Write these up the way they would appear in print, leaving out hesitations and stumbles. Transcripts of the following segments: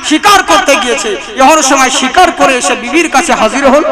শিকার করতে গিয়েছে, এহর সময় শিকার করে এসে বিবির কাছে হাজির হল।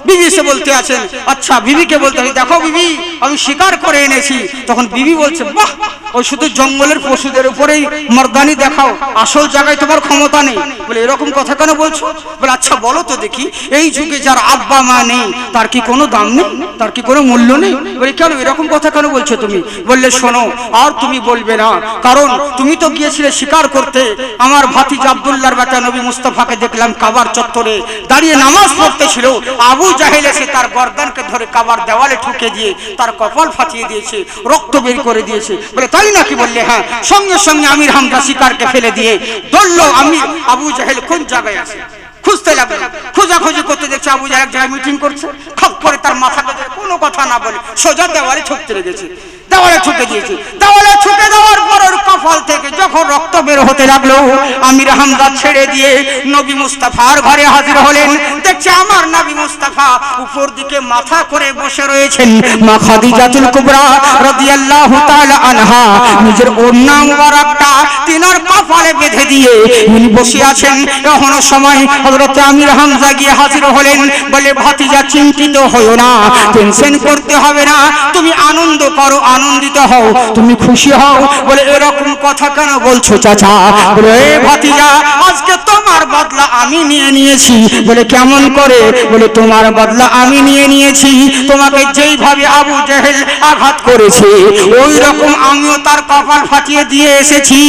বিবি এসে বলতে আছেন, আচ্ছা বিবিকে বলতে, দেখো বিবি আমি শিকার করে এনেছি। তখন বিবি বলছে, বাহ, ওই শুধু জঙ্গলের পশুদের উপরেই মর্দানি দেখাও, আসল জায়গায় তোমার ক্ষমতা নেই। বলে এরকম কথা কেন বলছো? বলে আচ্ছা বলো তো দেখি, এই যুগে যার আব্বা মা নেই তার কি কোনো দাম নেই, তার কি কোনো মূল্য নেই? বলে কেন এরকম কথা কেন বলছো তুমি? বললে শোনো, আর তুমি বলবে না, কারণ তুমি তো গিয়েছিলে শিকার করতে। আমার ভাতিজা আব্দুল্লাহর বেটা নবী মুস্তাফাকে দেখলাম কাবার চত্বরে দাঁড়িয়ে নামাজ পড়তেছিল। আবু জাহেল এসে তার গর্দানকে ধরে কাবার দেওয়ালে ঠুকে দিয়ে তার কপাল ফাটিয়ে দিয়েছে, রক্ত বের করে দিয়েছে। বলে তাই নাকি? বললে হ্যাঁ। সঙ্গে সঙ্গে আমির হামজা শিকারকে ফেলে দিয়ে দৌড়লো। আমি আবু জাহেল কোন জায়গায় আছে খুঁজতে লাগলো। খোঁজাখুঁজি করতে দেখছে আবু জাহেল এক জায়গায় মিটিং করছে। খপ করে তার মাথাকে কোনো কথা না বলে সোজা দেওয়ালে ঠুকতে লেগেছে, দেওয়ালে ঠুকে দিয়েছে। দেওয়ালে ঠুকে দেওয়ার পর ওর কপাল থেকে যখন রক্ত বের হতে লাগলো, আমির হামজা ছেড়ে দিয়ে নবী মুস্তাফার ঘরে হাজির হলেন। দেখছে আমার নবী মুস্তাফা উপর দিকে মাথা করে বসে রয়েছেন। মা খাদিজাতুল কুবরা রাদিয়াল্লাহু তাআলা আনহা নিজের ওড়না মুবারকটা তিনার কপালে বেঁধে দিয়ে উনি বসে আছেন। এখনো সময় হযরত আমির হামজা গিয়ে হাজির হলেন। বলে ভাতিজা চিন্তিত হয়ো না, টেনশন করতে হবে না, তুমি আনন্দ করো, আনন্দিত হও, তুমি খুশি হও। বলে এরকম কথা কেন বলছো চাচা? বলে এ ভাতিজা আজকে তোমার বদলা আমি নিয়ে নিয়েছি। বলে কেমন করে? বলে তোমার বদলা আমি নিয়ে নিয়েছি। তোমাকে যেইভাবে আবু জেহেল আঘাত করেছে ওই রকম আমিও তার কপাল ফাটিয়ে দিয়ে এসেছি।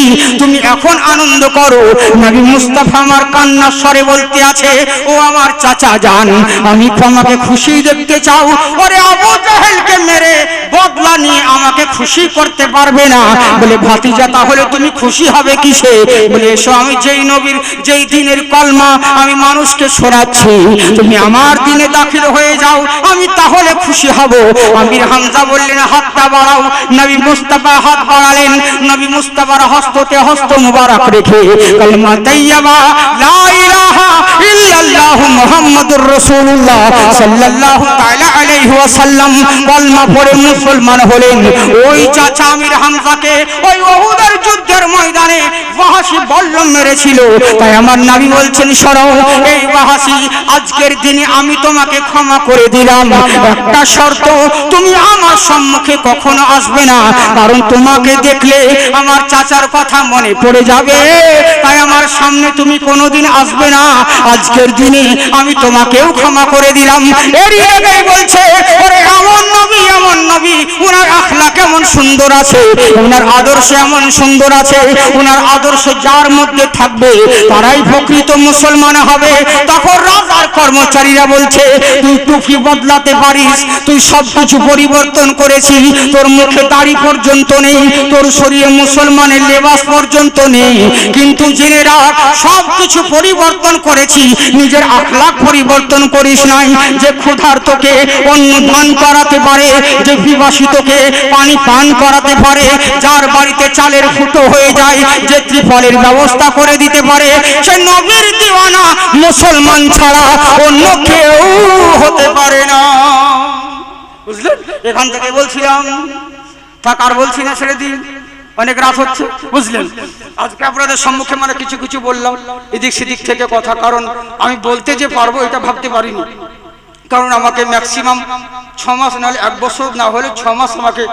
তুমি এখন আনন্দ করো। নবী মুস্তাফা আমার কান্নার স্বরে বলতে আছে, ও আমার চাচা জান, আমি তোমাকে খুশি দেখতে চাও। ওরে আবু জেহেলকে মেরে বদলা নিয়ে আমাকে খুশি করতে পারবে না। বলে ভাতিজা তাহলে তুমি খুশি হবে কিসে? বলে এসো, আমি যেই নবীর যেই দিনের কলমা আমি মানুষকে শোনাচ্ছি, তুমি আমার দিনে দাখিল হয়ে যাও, আমি তাহলে খুশি হব। আমির হামজা বললেন হাতটা বাড়াও। নবী মুস্তাফা হাত বাড়ালেন। নবী মুস্তাফার হস্ততে হস্ত মুবারক রেখে কালিমা তাইয়্যিবা লা ইলাহা ইল্লাল্লাহ মুহাম্মাদুর রাসূলুল্লাহ সাল্লাল্লাহু তাআলা আলাইহি ওয়াসাল্লাম কলমা পড়ে মুসলমান হলেন। ওই চাচা আমির হামজাকে ওই উহুদের যুদ্ধের ময়দানে ওয়াহাশী বল্ল মেরেছিল। তাই আমার নবী বলছেন, শোনো এই ওয়াহাশী, আজকের দিনে আমি তোমাকে ক্ষমা করে দিলাম, একটা শর্ত, তুমি আমার সম্মুখে কখনো আসবে না, কারণ তোমাকে দেখলে আমার চাচার কথা মনে পড়ে যাবে। তাই আমার সামনে তুমি কোনোদিন আসবে না। আজকের দিনে আমি তোমাকেও ক্ষমা করে দিলাম। এরই আগে বলছে, ওরে এমন নবী, এমন নবী, ওনার আখলাক এমন সুন্দর আছে, ওনার আদর্শ এমন সুন্দর আছে, ওনার আদর্শ যার মধ্যে থাকবে তারাই প্রকৃত মুসলমান হবে। তখন রাজার কর্মচারীরা বলছে, তুই টুপি বদলাতে পারিস, তুই সবকিছু পরিবর্তন করেছিস, তোর মুখে দাড়ি পর্যন্ত নেই, তোর শরীরে মুসলমানের লেবাস পর্যন্ত নেই, কিন্তু জেনে রাখ সবকিছু পরিবর্তন করেছি, নিজের আখলাক পরিবর্তন করিস নাই। যে ক্ষুধার্তকে অন্ন দান করাতে পারে, যে পিপাসিতকে পানি পান করাতে পারে, যার বাড়িতে চালের ফুটো হয়ে যায় যে ত্রিফলের ব্যবস্থা করে দিতে পারে, সে নবীর দিওয়ানা, মুসলমান ছাড়া অন্য কেউ হতে পারে না। বুঝলেন? এখান থেকে বলছিলাম, থাক আর বলছি না, ছেড়ে দিন, অনেক রাত হচ্ছে। বুঝলেন? আজকে আপনাদের সম্মুখে মানে কিছু কিছু বললাম এদিক সেদিক থেকে কথা, কারণ আমি বলতে যে পারবো এটা ভাবতে পারিনি। কারণ আমাকে ম্যাক্সিমাম 6 মাস, নাহলে 1 বছর, না হলে 6 মাস আমাকে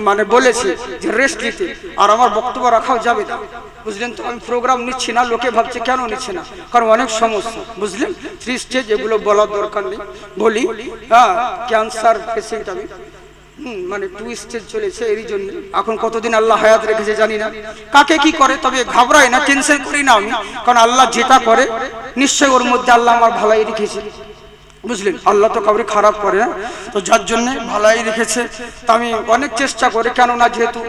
মানে বলেছে যে রেস্ট নিতে, আর আমার বক্তব্য রাখাও যাবে না। বুঝলেন? তো আমি প্রোগ্রাম নিচ্ছি না, লোকে ভাবছে কেন নিচ্ছে না, কারণ অনেক সমস্যা। বুঝলেন? 3 স্টেজ, এগুলো বলার দরকার নেই, বলি। হ্যাঁ, ক্যান্সার পেশেন্ট আমি, মানে 2 স্টেজ চলেছে, এরই জন্য। এখন কতদিন আল্লাহ হায়াত রেখেছে জানি না, কাকে কি করে, তবে ঘাবড়াই না, টেনশন করি না আমি, কারণ আল্লাহ যেটা করে নিশ্চয়ই ওর মধ্যে আল্লাহ আমার ভালাই রেখেছে। বুঝলেন? আল্লাহ তো কাউকে খারাপ করে না, তো যার জন্য ভালাই রেখেছে। তা আমি অনেক চেষ্টা করি, কেননা যেহেতু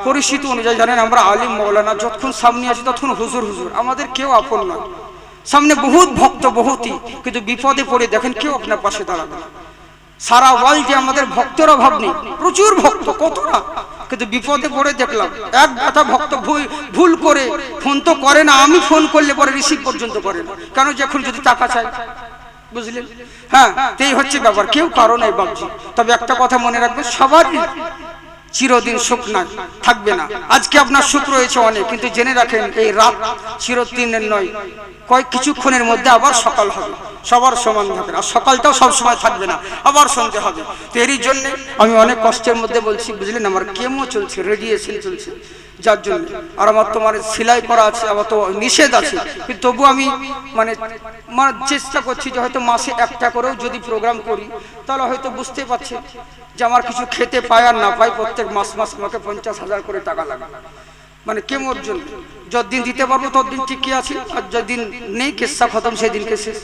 পরিস্থিতি অনুযায়ী জানেন আমরা আলিম মৌলানা যতক্ষণ সামনে আছি ততক্ষণ হুজুর হুজুর, আমাদের কেউ আপন নয়। সামনে বহুত ভক্ত বহুতই, কিন্তু বিপদে পড়ে দেখেন কেউ আপনার পাশে দাঁড়াবে না। সারা ওয়ার্ল্ডে আমাদের ভক্তের অভাব নেই, প্রচুর ভক্ত, কতটা, কিন্তু বিপদে পড়ে দেখলাম এক কথা ভক্ত ভুল করে ফোন তো করে না, আমি ফোন করলে পরে রিসিভ পর্যন্ত করে না, কেন যখন যদি টাকা চাই। বুঝলেন? হ্যাঁ, এই হচ্ছে ব্যাপার, কেউ কারো নাই বাবজি। তবে একটা কথা মনে রাখবে, সবারই চিরদিন সুখ না থাকবে না। আজকে আপনার সুখ রয়েছে অনেক, কিন্তু জেনে রাখেন এই রাত চিরদিনের নয়, কিছুক্ষণের মধ্যে আবার সকাল হবে, সবার সমান থাকবে, আর সকালটাও সব সময় থাকবে না, আবার সন্ধে হবে। তো এরই জন্য আমি অনেক কষ্টের মধ্যে বলছি, বুঝলেন, আমার কেমো চলছে, রেডিয়েশন চলছে, যার জন্য। আর আমার তো মানে সেলাই করা আছে, আমার তো নিষেধ আছে, কিন্তু তবু আমি মানে চেষ্টা করছি যে হয়তো মাসে একটা করেও যদি প্রোগ্রাম করি, তাহলে হয়তো বুঝতে পারছি যে আমার কিছু খেতে পায় আর না পাই, প্রত্যেক মাস আমাকে 50,000 করে টাকা লাগে, মানে কেমোর জন্য। যতদিন দিতে পারবো ততদিন ঠিকই আছে, আর যতদিন নেই কেসা খতম, সেদিনকে শেষ,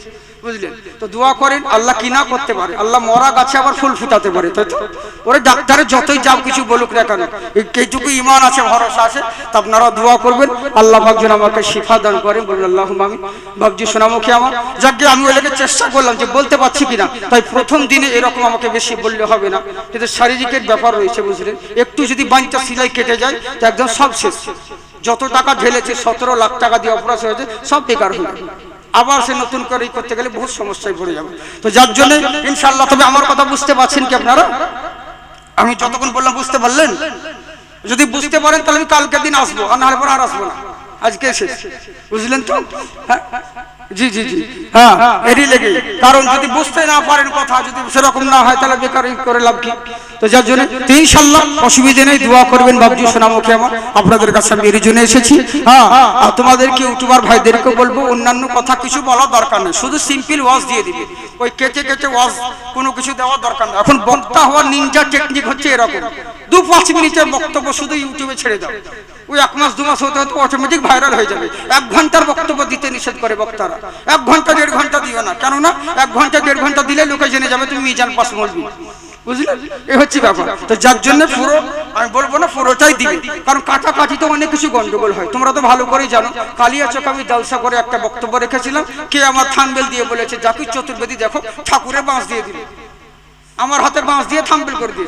বুঝলেন। তো দোয়া করেন, আল্লাহ কি না করতে পারে, আল্লাহ মরা গাছে আবার ফুল ফুটাতে পারে, তাই তো? ওরে ডাক্তারের যতই যাও কিছু বলুক না কেন, এইটুকু ইমান আছে, ভরসা আছে, তা আপনারা দোয়া করবেন আল্লাহ পাক যেন আমাকে শিফা দান করেন, বলবেন আল্লাহুম্মা আমিন। বাবজি সোনামুখী আমার যাকে আমি ওইটাকে চেষ্টা করলাম যে বলতে পারছি কিনা, তাই প্রথম দিনে এরকম আমাকে বেশি বললে হবে না, কিন্তু শারীরিকের ব্যাপার রয়েছে, বুঝলেন। একটু যদি বাঞ্চা সিলাই কেটে যায় তো একদম সব শেষ, যত টাকা ঢেলেছে 17 লাখ টাকা দিয়ে অপারেশন হয়েছে, সব বেকার হয়ে যাবে, আবার সে নতুন করে করতে গেলে বহুত সমস্যায় পড়ে যাবে। তো যার জন্য ইনশাআল্লাহ, তবে আমার কথা বুঝতে পারছেন কি আপনারা? আমি যতক্ষণ বললাম বুঝতে পারলেন? যদি বুঝতে পারেন তাহলে আমি কালকের দিন আসবো, আর নাহলে পরে আর আসবো না, আজকে শেষ, বুঝলেন তো? হ্যাঁ জি জি জি, হ্যাঁ এরই লেগে, কারণ যদি বুঝতে না পারেন কথা, যদি সেরকম না হয় তাহলে বেকার করে লাভ কি? তো যার জন্য ইনশাআল্লাহ অসুবিধে নেই, দোয়া করবেন বাবজি সোনামুখী আমার, আপনাদের কাছে আমি এর জন্য এসেছি। হ্যাঁ, আর তোমাদেরকে ইউটিউবার ভাইদেরকে বলবো, অন্যান্য কথা কিছু বলার দরকার নেই, শুধু সিম্পল ওয়াজ দিয়ে দিবে, ওই কেটে কেটে ওয়াজ কোনো কিছু দেওয়ার দরকার নেই। এখন বক্তা হওয়ার নিনজা টেকনিক হচ্ছে এরকম, 2-5 মিনিটের বক্তব্য শুধু ইউটিউবে ছেড়ে দাও, ওই 1 মাস 2 মাস হতে হতে অটোমেটিক ভাইরাল হয়ে যাবে। 1 ঘন্টার বক্তব্য দিতে নিষেধ করে বক্তারা, 1 ঘন্টা 1.5 ঘন্টা দিও না, কেননা 1 ঘন্টা 1.5 ঘন্টা দিলে লোকে জেনে যাবে তুমি মিজান পাস মৌলবি, বুঝলেন, এই হচ্ছে ব্যাপার। তো যার জন্য পুরো আমি বলবো না, পুরোটাই দিবে, কারণ কাটাকাটি তো অনেক কিছু গন্ডগোল হয়, তোমরা তো ভালো করেই জানো। কালিয়াচক আমি জলসা করে একটা বক্তব্য রেখেছিলাম, কে আমার থাম্বনেল দিয়ে বলেছে জাকির চতুর্বেদী দেখো ঠাকুরের বাঁশ দিয়ে দিল, আমার হাতের বাঁশ দিয়ে থাম্বনেল করে দিয়েছে।